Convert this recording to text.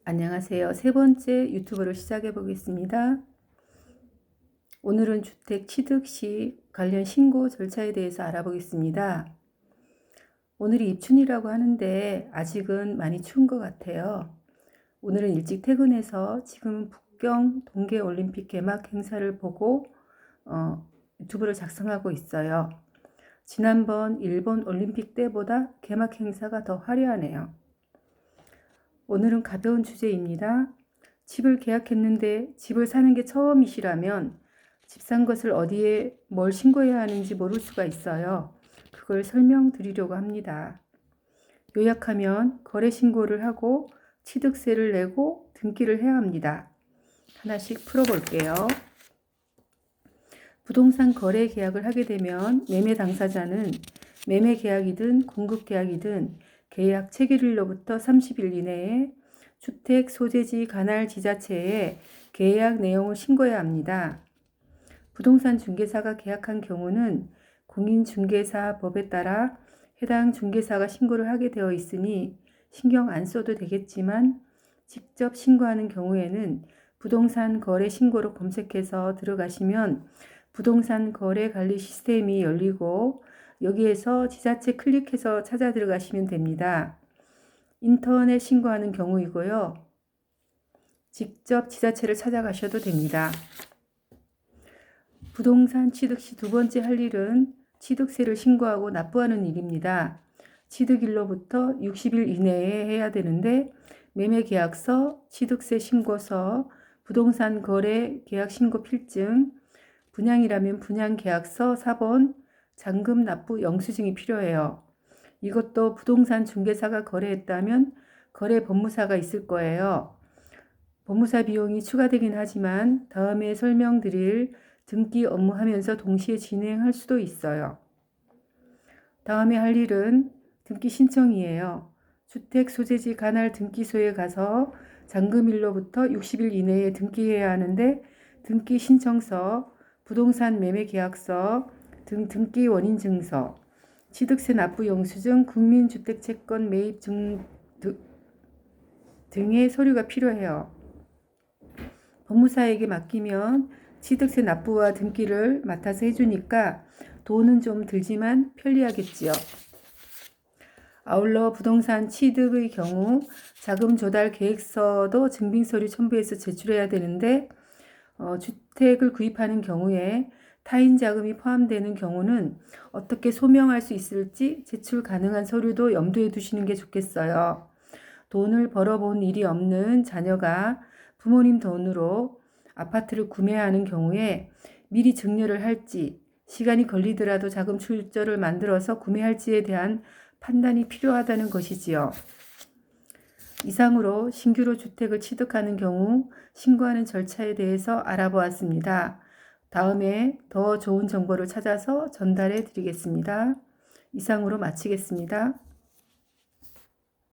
안녕하세요. 세 번째 유튜브를 시작해 보겠습니다. 오늘은 주택 취득 시 관련 신고 절차에 대해서 알아보겠습니다. 오늘이 입춘이라고 하는데 아직은 많이 추운 것 같아요. 오늘은 일찍 퇴근해서 지금 북경 동계올림픽 개막 행사를 보고 유튜브를 작성하고 있어요. 지난번 일본 올림픽 때보다 개막 행사가 더 화려하네요. 오늘은 가벼운 주제입니다. 집을 계약했는데 집을 사는 게 처음이시라면 집 산 것을 어디에 뭘 신고해야 하는지 모를 수가 있어요. 그걸 설명드리려고 합니다. 요약하면 거래 신고를 하고 취득세를 내고 등기를 해야 합니다. 하나씩 풀어볼게요. 부동산 거래 계약을 하게 되면 매매 당사자는 매매 계약이든 공급 계약이든 계약 체결일로부터 30일 이내에 주택 소재지 관할 지자체에 계약 내용을 신고해야 합니다. 부동산 중개사가 계약한 경우는 공인중개사법에 따라 해당 중개사가 신고를 하게 되어 있으니 신경 안 써도 되겠지만 직접 신고하는 경우에는 부동산 거래 신고로 검색해서 들어가시면 부동산 거래 관리 시스템이 열리고 여기에서 지자체 클릭해서 찾아 들어가시면 됩니다. 인터넷 신고하는 경우이고요. 직접 지자체를 찾아가셔도 됩니다. 부동산 취득 시 두 번째 할 일은 취득세를 신고하고 납부하는 일입니다. 취득일로부터 60일 이내에 해야 되는데 매매계약서, 취득세 신고서, 부동산 거래 계약 신고 필증, 분양이라면 분양계약서, 사본, 잔금 납부 영수증이 필요해요. 이것도 부동산 중개사가 거래했다면 거래 법무사가 있을 거예요. 법무사 비용이 추가되긴 하지만 다음에 설명드릴 등기 업무하면서 동시에 진행할 수도 있어요. 다음에 할 일은 등기 신청이에요. 주택 소재지 관할 등기소에 가서 잔금일로부터 60일 이내에 등기해야 하는데 등기 신청서, 부동산 매매 계약서 등 등기 원인 증서, 취득세 납부 영수증, 국민주택채권 매입 등의 서류가 필요해요. 법무사에게 맡기면 취득세 납부와 등기를 맡아서 해주니까 돈은 좀 들지만 편리하겠지요. 아울러 부동산 취득의 경우 자금 조달 계획서도 증빙서류 첨부해서 제출해야 되는데 주택을 구입하는 경우에 타인 자금이 포함되는 경우는 어떻게 소명할 수 있을지 제출 가능한 서류도 염두에 두시는 게 좋겠어요. 돈을 벌어본 일이 없는 자녀가 부모님 돈으로 아파트를 구매하는 경우에 미리 증여를 할지 시간이 걸리더라도 자금 출처를 만들어서 구매할지에 대한 판단이 필요하다는 것이지요. 이상으로 신규로 주택을 취득하는 경우 신고하는 절차에 대해서 알아보았습니다. 다음에 더 좋은 정보를 찾아서 전달해 드리겠습니다. 이상으로 마치겠습니다.